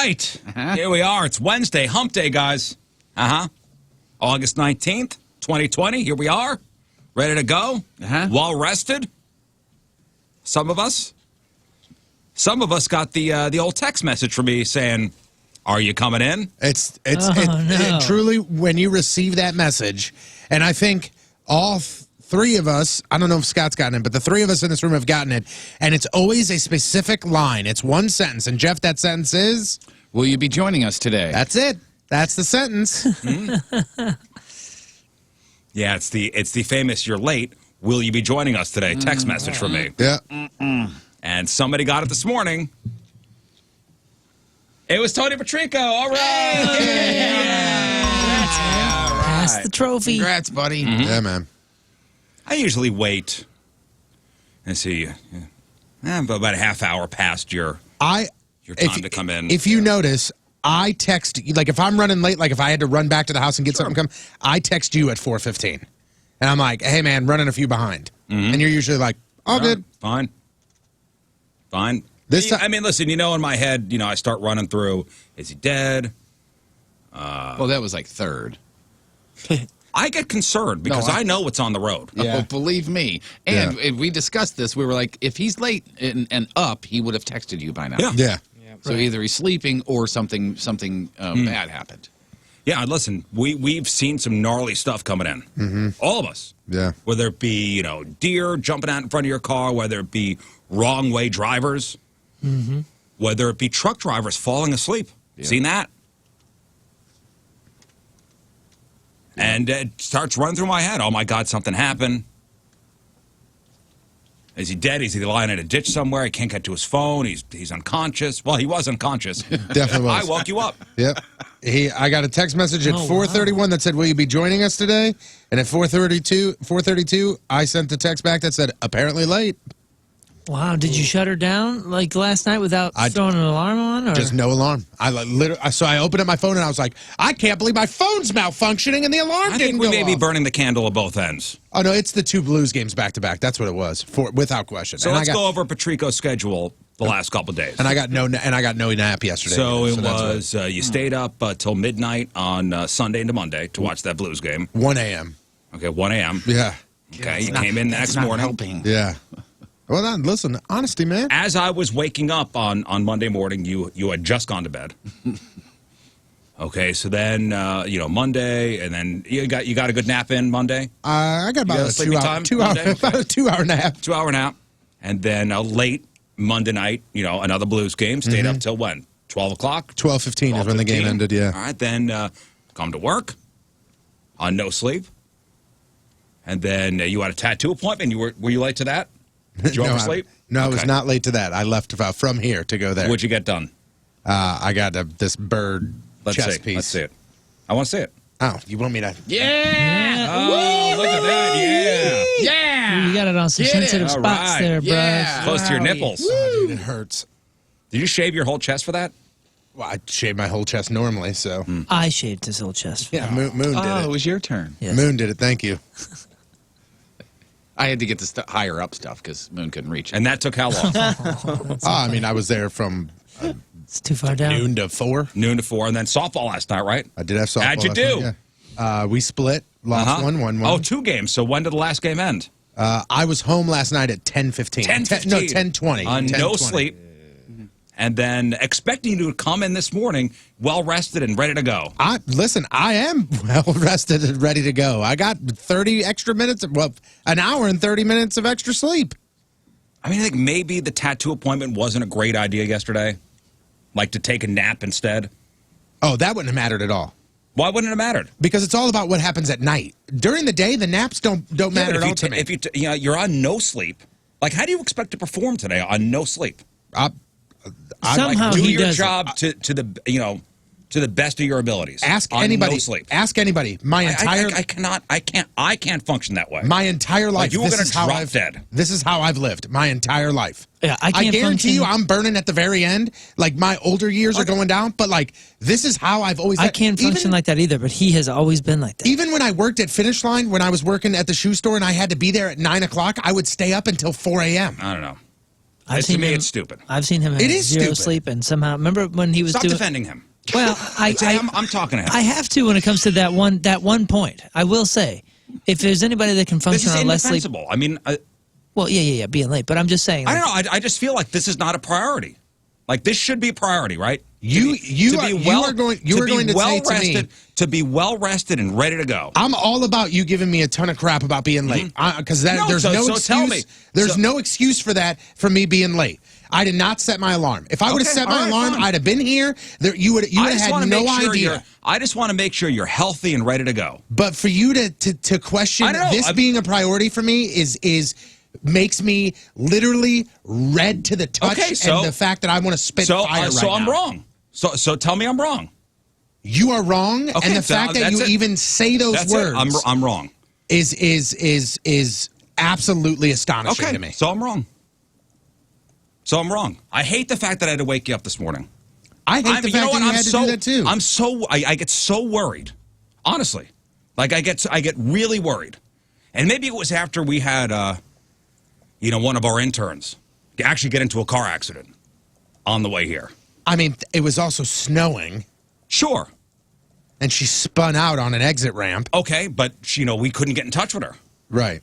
right. Here we are. It's Wednesday, hump day, guys. August 19th, 2020. Here we are. Ready to go. Well rested. Some of us got the old text message from me saying, "Are you coming in?" It truly, when you receive that message, and I think all three of us, I don't know if Scott's gotten it, but the three of us in this room have gotten it, and it's always a specific line. It's one sentence, and Jeff, that sentence is, "Will you be joining us today?" That's it. That's the sentence. Yeah, it's the famous "You're late. Will you be joining us today?" text message from me. Yeah. And somebody got it this morning. It was Tony Patrico. All right. Pass the trophy. Congrats, buddy. Yeah, man. I usually wait and see about a half hour past your time to come in. If you notice, I text, like if I'm running late, like if I had to run back to the house and get something I text you at 4:15. And I'm like, "Hey, man, running a few behind." And you're usually like, "All good." Fine. I mean, listen, in my head, I start running through, is he dead? Well, that was like third. I get concerned because I know what's on the road. Yeah. Oh, believe me. And we discussed this. We were like, if he's late and up, he would have texted you by now. Yeah. So either he's sleeping or something bad happened. Yeah, listen, we've seen some gnarly stuff coming in. All of us. Yeah. Whether it be, deer jumping out in front of your car, whether it be wrong way drivers, whether it be truck drivers falling asleep. Yeah. Seen that? And it starts running through my head. Oh, my God, something happened. Is he dead? Is he lying in a ditch somewhere? He can't get to his phone. He's unconscious. Well, he was unconscious. Definitely was. I woke you up. Yep. I got a text message at 4:31 that said, "Will you be joining us today?" And at 4:32, I sent the text back that said, "Apparently late." Wow, did you shut her down like last night without throwing an alarm on? Or? Just no alarm. So I opened up my phone and I was like, "I can't believe my phone's malfunctioning and the alarm I didn't think we go may be off." burning the candle at both ends. Oh no, it's the two Blues games back to back. That's what it was, without question. So let's go over Patrico's schedule the last couple of days. And I got no nap yesterday. So it was you stayed up till midnight on Sunday into Monday to watch that Blues game. 1 a.m. Okay, 1 a.m. Yeah. Okay, you came in the next morning. Helping. Yeah. Well, then, listen, honesty, man. As I was waking up on Monday morning, you had just gone to bed. Okay, so then Monday, and then you got a good nap in Monday. I got about a 2 hour nap. 2 hour nap, and then late Monday night, another Blues game. Stayed up till when? 12 o'clock. 12:15 is when the game ended. Yeah. All right, then come to work on no sleep, and then you had a tattoo appointment. Were you late to that? Did you oversleep? No, I was not late to that. I left from here to go there. What'd you get done? I got this bird chess piece. Let's see it. I want to see it. Oh, you want me to? Yeah! Oh, look at that. Yeah. Yeah! You got it on some sensitive spots there, bro. Yeah. Close to your nipples. Oh, dude, it hurts. Did you shave your whole chest for that? Well, I shave my whole chest normally, so. I shaved his whole chest. Yeah, Moon did it. It was your turn. Yes. Moon did it. Thank you. I had to get the higher up stuff because Moon couldn't reach it. And that took how long? I mean, I was there from It's too far down. noon to 4. Noon to 4, and then softball last night, right? I did have softball. How'd you last do? night, yeah. We split, lost 1-1. Oh, 2 games. So when did the last game end? I was home last night at 10:15. 10:15. No, 10:20. On no 10:20. sleep. And then expecting you to come in this morning well-rested and ready to go. Listen, I am well-rested and ready to go. I got 30 extra minutes, an hour and 30 minutes of extra sleep. I mean, I think maybe the tattoo appointment wasn't a great idea yesterday. Like to take a nap instead. Oh, that wouldn't have mattered at all. Why wouldn't it have mattered? Because it's all about what happens at night. During the day, the naps don't matter at all to me. If you're on no sleep, like how do you expect to perform today on no sleep? Somehow do he your does job to the best of your abilities. Ask on anybody. No sleep. Ask anybody. My entire I can't function that way. my entire life. Like you were this going is to how drop I've dead. This is how I've lived my entire life. Yeah, I can't guarantee you, function. I'm burning at the very end. Like my older years are going down, but like this is how I've always. I can't function like that either, but he has always been like that. Even when I worked at Finish Line, when I was working at the shoe store and I had to be there at 9 o'clock, I would stay up until 4 a.m. I don't know. To me, it's stupid. I've seen him have It is zero stupid. sleep, and somehow remember when he was Stop doing. defending him. Well, I'm talking to him. I have to when it comes to that one point. I will say, if there's anybody that can This function is on less sleep, indefensible. I mean, well, yeah, being late. But I'm just saying. I don't know. I just feel like this is not a priority. Like this should be a priority, right? You are going to say to me, to be well rested and ready to go. I'm all about you giving me a ton of crap about being late because there's no excuse. Tell me. There's no excuse for that for me being late. I did not set my alarm. If I would have set my alarm, fine. I'd have been here. You would have had no idea. I just want to make sure you're healthy and ready to go. But for you to question this being a priority for me is makes me literally red to the touch, and the fact that I want to spit fire right now. So I'm wrong. So tell me I'm wrong. You are wrong, and the fact that you even say those words, I'm wrong. Is absolutely astonishing to me. So I'm wrong. I hate the fact that I had to wake you up this morning. I hate the fact that you had to do that too. I get so worried. Honestly. Like I get really worried. And maybe it was after we had one of our interns actually get into a car accident on the way here. I mean, it was also snowing. Sure. And she spun out on an exit ramp. Okay, but we couldn't get in touch with her. Right.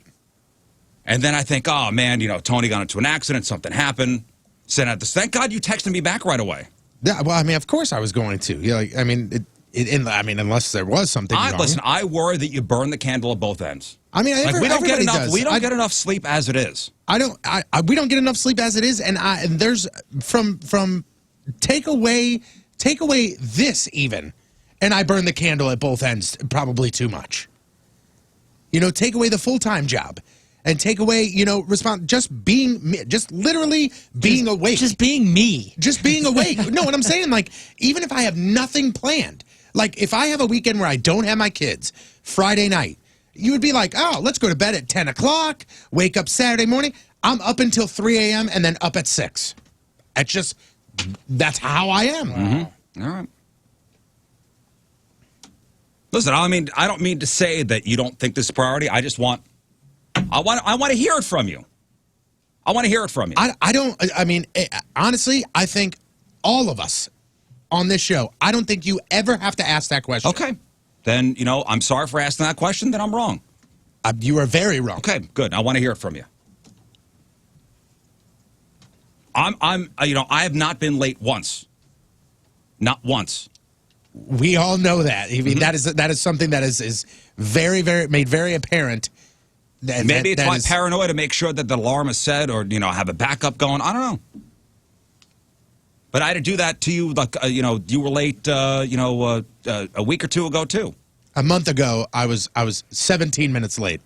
And then I think, oh man, Tony got into an accident, something happened. Sent out this. Thank God you texted me back right away. Yeah, well, I mean, of course I was going to. Unless there was something wrong. Listen, I worry that you burn the candle at both ends. I mean, we don't get enough. Does. We don't get enough sleep as it is. We don't get enough sleep as it is, and there's from take away this even, and I burn the candle at both ends probably too much. Take away the full-time job. And take away, just literally being awake. Just being me. Just being awake. No, what I'm saying, like, even if I have nothing planned, like, if I have a weekend where I don't have my kids, Friday night, you would be like, oh, let's go to bed at 10 o'clock, wake up Saturday morning. I'm up until 3 a.m. and then up at 6. That's how I am. Mm-hmm. All right. Listen, I don't mean to say that you don't think this is a priority. I want to hear it from you. I want to hear it from you. Honestly, I think all of us on this show, I don't think you ever have to ask that question. Okay. Then, I'm sorry for asking that question, then I'm wrong. You are very wrong. Okay, good. I want to hear it from you. I have not been late once. Not once. We all know that. I mean, that is something that is very, very made very apparent. Maybe it's my paranoia to make sure that the alarm is set or, have a backup going. I don't know. But I had to do that to you, like, you were late, a week or two ago, too. A month ago, I was 17 minutes late.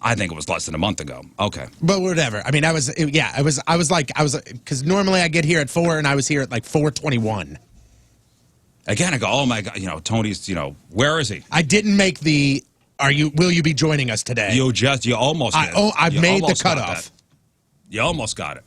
I think it was less than a month ago. Okay. But whatever. I mean, because normally I get here at 4 and I was here at like 4:21. Again, I go, oh my God, Tony's, where is he? I didn't make the, will you be joining us today? You almost did. I've made the cutoff. You almost got it.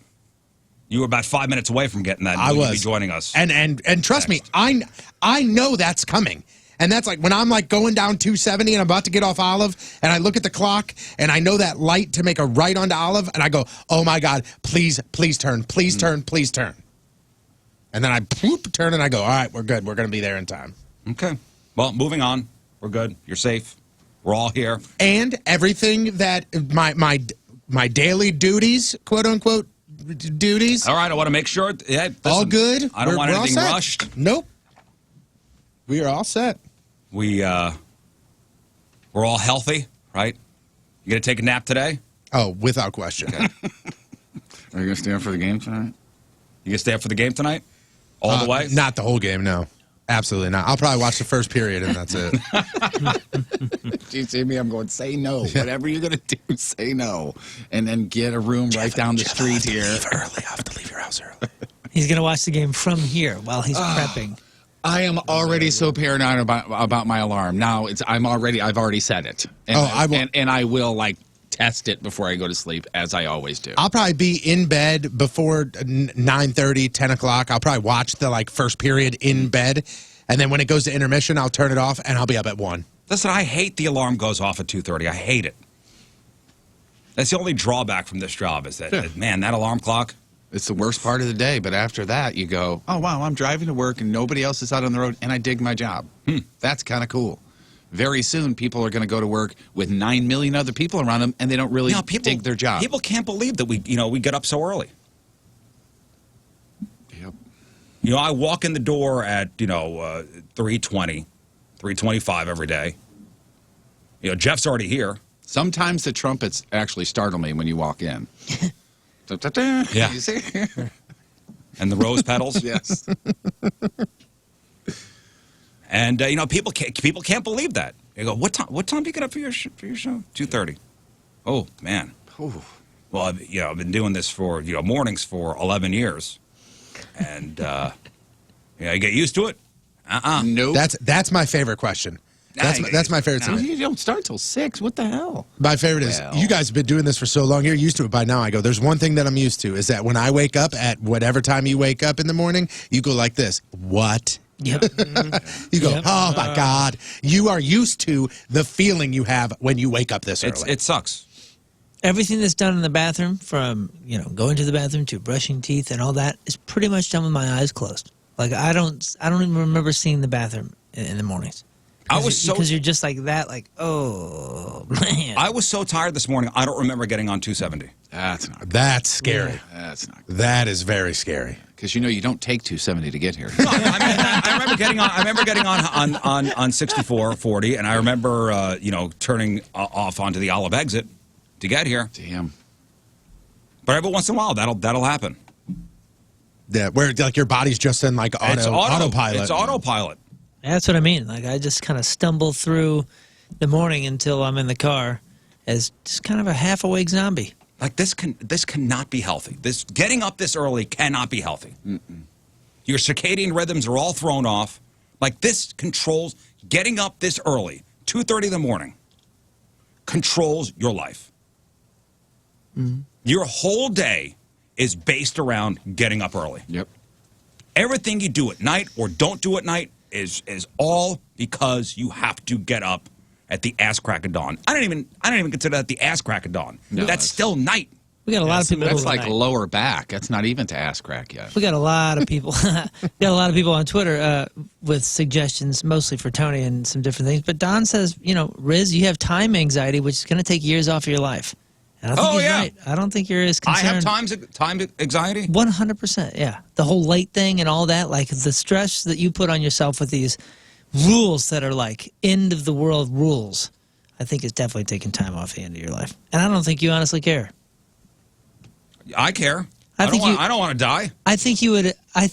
You were about 5 minutes away from getting that. I was. Will you be joining us? And trust me, I know that's coming. And that's like when I'm like going down 270 and I'm about to get off Olive and I look at the clock and I know that light to make a right onto Olive and I go, oh my God, please turn, please turn, please turn. And then I turn and I go, all right, we're good. We're going to be there in time. Okay. Well, moving on. We're good. You're safe. We're all here. And everything that my daily duties, quote unquote, duties. All right. I want to make sure. Yeah. Listen, all good. I don't want anything rushed. Nope. We are all set. We're all healthy, right? You gonna take a nap today? Oh, without question. Okay. Are you gonna stay up for the game tonight? You gonna stay up for the game tonight? All the way? Not the whole game, no. Absolutely not. I'll probably watch the first period and that's it. Do you see me? I'm going, say no. Whatever you're going to do, say no. And then get a room right down the street here. Leave early. I have to leave your house early. He's going to watch the game from here while he's prepping. I am already so paranoid about my alarm. Now I've already set it. And and I will like test it before I go to sleep, as I always do. I'll probably be in bed before 9:30, 10 o'clock. I'll probably watch the first period in bed, and then when it goes to intermission, I'll turn it off, and I'll be up at 1. Listen, I hate the alarm goes off at 2:30. I hate it. That's the only drawback from this job is that, man, that alarm clock. It's the worst part of the day, but after that, you go, oh, wow, I'm driving to work and nobody else is out on the road, and I dig my job. That's kind of cool. Very soon, people are going to go to work with 9 million other people around them, and they don't really dig their job. People can't believe that we get up so early. Yep. I walk in the door at 3:20, 3:25 every day. Jeff's already here. Sometimes the trumpets actually startle me when you walk in. Yeah. You see? And the rose petals. Yes. And people can't believe that. They go, what time do you get up for your show? 2:30. Oh man. Ooh. Well, I've been doing this for mornings for 11 years, and I get used to it. Nope. That's my favorite question. That's my favorite thing. You don't start till 6. What the hell? My favorite is, you guys have been doing this for so long. You're used to it by now. I go, there's one thing that I'm used to is that when I wake up at whatever time you wake up in the morning, you go like this. What? Yep. You go, oh my God. You are used to the feeling you have when you wake up this early. It sucks. Everything that's done in the bathroom, from going to the bathroom to brushing teeth and all that, is pretty much done with my eyes closed. Like I don't even remember seeing the bathroom in the mornings. Because you're just like that, like, oh man. I was so tired this morning. I don't remember getting on 270. That's not good. That's scary. Yeah, that's not good. That is very scary. Because you don't take 270 to get here. No, I remember getting on. I remember getting on 64, 40, and I remember turning off onto the Olive exit to get here. Damn. But every once in a while, that'll happen. Yeah, where like your body's just in like autopilot. It's autopilot. That's what I mean. Like I just kind of stumble through the morning until I'm in the car as just kind of a half-awake zombie. Like this cannot be healthy. This getting up this early cannot be healthy. Your circadian rhythms are all thrown off. Like this controls getting up this early, 2:30 in the morning, controls your life. Your whole day is based around getting up early. Yep. Everything you do at night or don't do at night is all because you have to get up at the ass crack of dawn. I don't even consider that the ass crack of dawn. No, that's still night. We got a lot of people. That's like lower back. That's not even to ass crack yet. We got a lot of people. We got a lot of people on Twitter with suggestions, mostly for Tony and some different things. But Don says, Riz, you have time anxiety, which is going to take years off of your life. And I think he's right. I don't think you're as concerned. I have time anxiety? 100%, yeah. The whole late thing and all that, like the stress that you put on yourself with these rules that are like end-of-the-world rules, I think it's definitely taking time off the end of your life. And I don't think you honestly care. I care. I don't want to die. I think you would have. I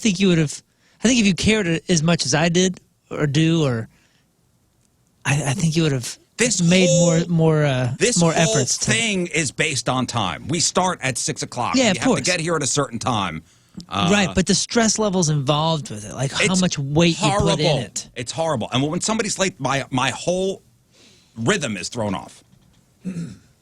think if you cared as much as I did or do, or I think you would have made more efforts. This whole thing is based on time. We start at 6 o'clock. Yeah, of course. You have to get here at a certain time. Right, but the stress levels involved with it, like how much weight you put in it. It's horrible. And when somebody's late, my whole rhythm is thrown off.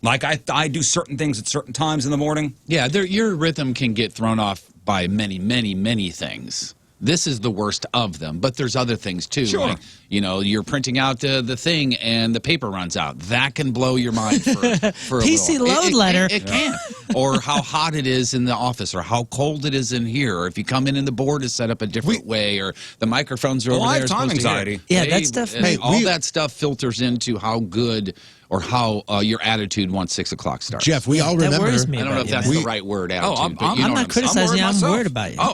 Like I do certain things at certain times in the morning. Yeah, your rhythm can get thrown off by many, many, many things. This is the worst of them, but there's other things too. Sure. Like, you're printing out the thing and the paper runs out. That can blow your mind for a PC little. load letter. It can. Or how hot it is in the office, or how cold it is in here, or if you come in the board is set up a different way, or the microphones are over there. I have time anxiety. Yeah, that stuff. All that stuff filters into how good or how your attitude once 6 o'clock starts. Jeff, we all remember. I don't know if that's the right word. Attitude. I'm not criticizing you. I'm worried about you. Oh,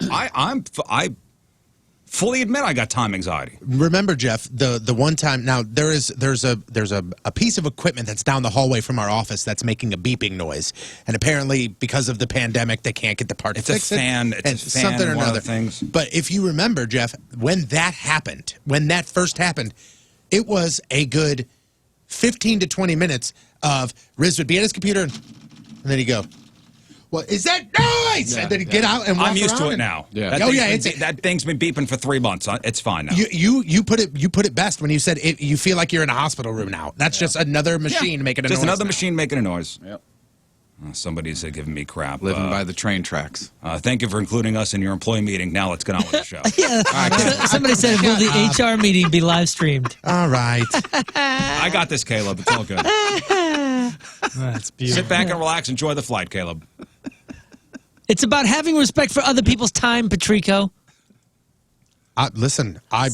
I fully admit I got time anxiety. Remember, Jeff, the one time. Now there's a piece of equipment that's down the hallway from our office that's making a beeping noise, and apparently because of the pandemic, they can't get the part to fix it. It's a fan. Something or another. Things. But if you remember, Jeff, when that first happened, it was a good 15 to 20 minutes of Riz would be at his computer, and then he'd go, "What is that noise?" Yeah, and then he'd get out and walk I'm used around to it now. Yeah. That thing's been beeping for 3 months. It's fine now. You put it best when you said you feel like you're in a hospital room now. That's just another machine making a noise. Just another now. machine making a noise. Yep. Somebody's giving me crap. Living by the train tracks. Thank you for including us in your employee meeting. Now let's get on with the show. Yeah. Somebody said, will the HR meeting be live streamed? All right. I got this, Caleb. It's all good. That's beautiful. Sit back and relax. Enjoy the flight, Caleb. It's about having respect for other people's time, Patrico. Listen, I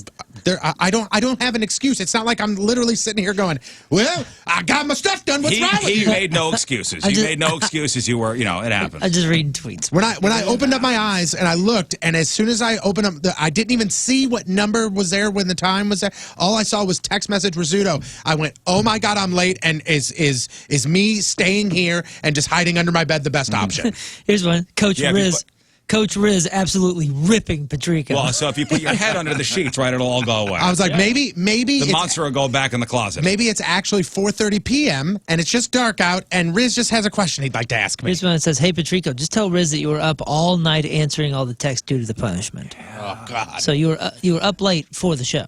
don't have an excuse. It's not like I'm literally sitting here going, well, I got my stuff done. What's wrong with you? He made no excuses. He made no excuses. You were, it happened. I just read tweets. When I opened up my eyes and I looked, and as soon as I opened up, I didn't even see what number was there when the time was there. All I saw was text message Rizzuto. I went, oh my God, I'm late. And is me staying here and just hiding under my bed the best option? Here's one. Coach Rizz. Coach Rizz absolutely ripping Patrico. Well, so if you put your head under the sheets, right, it'll all go away. I was like, maybe the monster will go back in the closet. Maybe it's actually 4:30 p.m. and it's just dark out, and Rizz just has a question he'd like to ask me. Here's one that says, hey, Patrico, just tell Rizz that you were up all night answering all the texts due to the punishment. Oh, God. So you were up late for the show.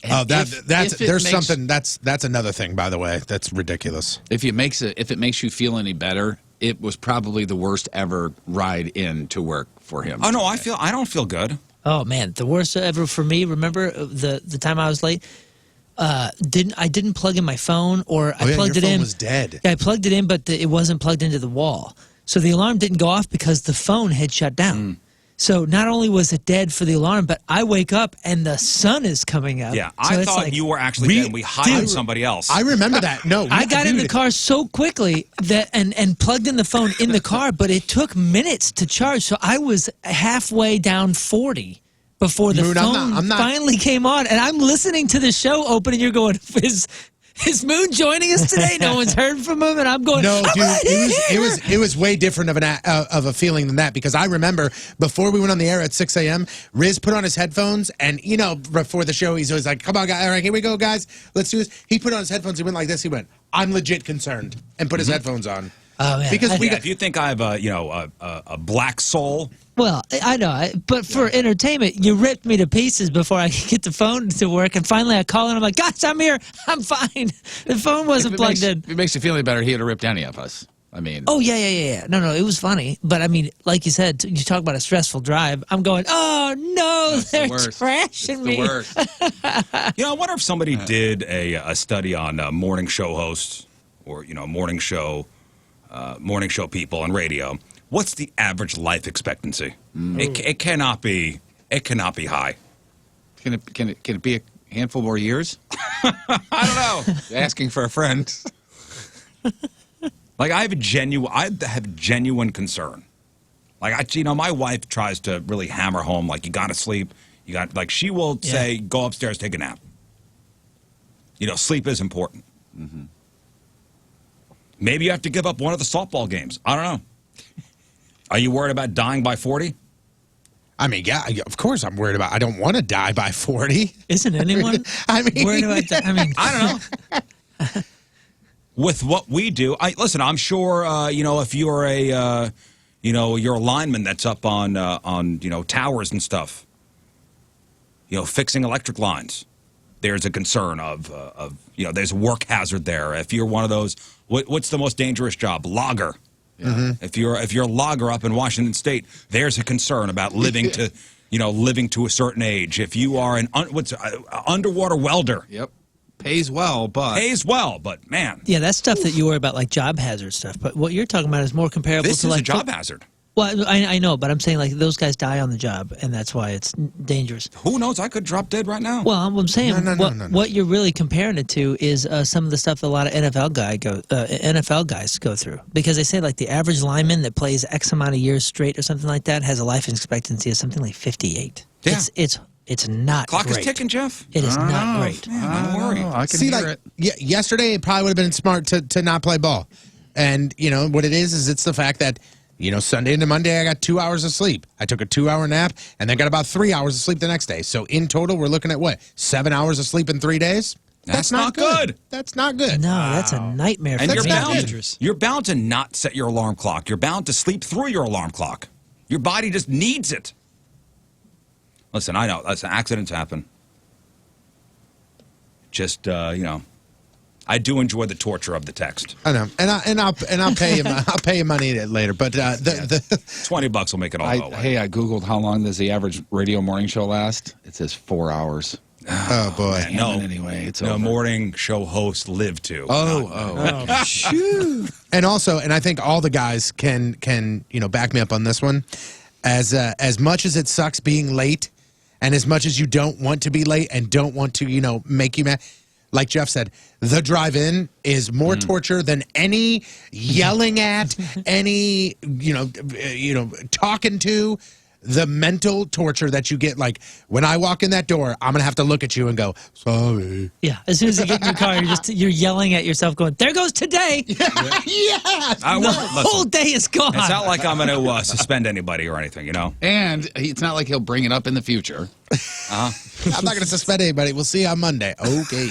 Oh, that's another thing, by the way. That's ridiculous. If it makes you feel any better, it was probably the worst ever ride in to work for him. Oh no, I don't feel good. Oh man, the worst ever for me. Remember the time I was late? I didn't plug in my phone, or I plugged it in. Your phone was dead. Yeah, I plugged it in, but it wasn't plugged into the wall. So the alarm didn't go off because the phone had shut down. So not only was it dead for the alarm, but I wake up and the sun is coming up. Yeah, so I thought you were actually dead. We hired somebody else. I remember that. No, I got in the car so quickly that and plugged in the phone in the car, but it took minutes to charge. So I was halfway down 40 before the phone finally came on, and I'm listening to the show open, and you're going, Is Moon joining us today? No one's heard from him, and I'm going. No, dude, it was way different of a feeling than that, because I remember before we went on the air at 6 a.m., Rizz put on his headphones, and before the show, he's always like, "Come on, guys, all right, here we go, guys, let's do this." He put on his headphones, he went like this, he went, "I'm legit concerned," and put his headphones on. Oh man! Because if you think I have a black soul. Well, I know, but for entertainment, you ripped me to pieces before I could get the phone to work, and finally I call and I'm like, "Guys, I'm here. I'm fine." The phone wasn't plugged in. If it makes you feel any better, he would have ripped any of us. I mean. Oh yeah. No, it was funny, but I mean, like you said, you talk about a stressful drive. I'm going, "Oh no, they're trashing me." It's the worst. I wonder if somebody did a study on morning show hosts or morning show people on radio. What's the average life expectancy? It cannot be high. Can it be a handful more years? I don't know. Asking for a friend. Like I have genuine concern. Like my wife tries to really hammer home, like, you got to sleep. She will say, go upstairs, take a nap. Sleep is important. Mm-hmm. Maybe you have to give up one of the softball games. I don't know. Are you worried about dying by 40? I mean, yeah, of course I'm worried about. I don't want to die by 40. Isn't anyone worried about that? I mean, I don't know. With what we do, listen. I'm sure if you're you're a lineman that's up on towers and stuff, fixing electric lines. There's a concern of there's a work hazard there. If you're one of those, what's the most dangerous job? Logger. Mm-hmm. If you're a logger up in Washington State, there's a concern about living to a certain age. If you are an underwater welder, yep, pays well, but man, yeah, that's stuff that you worry about, like job hazard stuff. But what you're talking about is more comparable to like a job hazard. Well, I know, but I'm saying like those guys die on the job, and that's why it's dangerous. Who knows? I could drop dead right now. Well, I'm saying what you're really comparing it to is some of the stuff that a lot of NFL guys go through, because they say like the average lineman that plays X amount of years straight or something like that has a life expectancy of something like 58. Yeah. It's not Clock great. is ticking, Jeff. It is not great. Man, don't worry. I can hear it. Yesterday it probably would have been smart to not play ball, and what it is it's the fact that. Sunday into Monday, I got 2 hours of sleep. I took a 2-hour nap and then got about 3 hours of sleep the next day. So in total, we're looking at what? 7 hours of sleep in 3 days? That's not good. That's not good. No, that's a nightmare. And for you're bound to not set your alarm clock. You're bound to sleep through your alarm clock. Your body just needs it. Listen, I know. Listen, accidents happen. Just, I do enjoy the torture of the text. I know, and I'll pay him. I'll pay him money later. But the $20 will make it all go away. Hey, I googled how long does the average radio morning show last. It says 4 hours. Oh, boy. No, anyway, it's no over. morning show host live to. And also, and I think all the guys can back me up on this one. As much as it sucks being late, and as much as you don't want to be late and don't want to make you mad, like Jeff said, the drive-in is more torture than any yelling at, any talking to. The mental torture that you get, like when I walk in that door, I'm gonna have to look at you and go, sorry. Yeah, as soon as you get in your car, you're yelling at yourself, going, "There goes today." Yes. The whole day is gone. It's not like I'm going to suspend anybody or anything, And it's not like he'll bring it up in the future. I'm not gonna suspend anybody. We'll see you on Monday. Okay.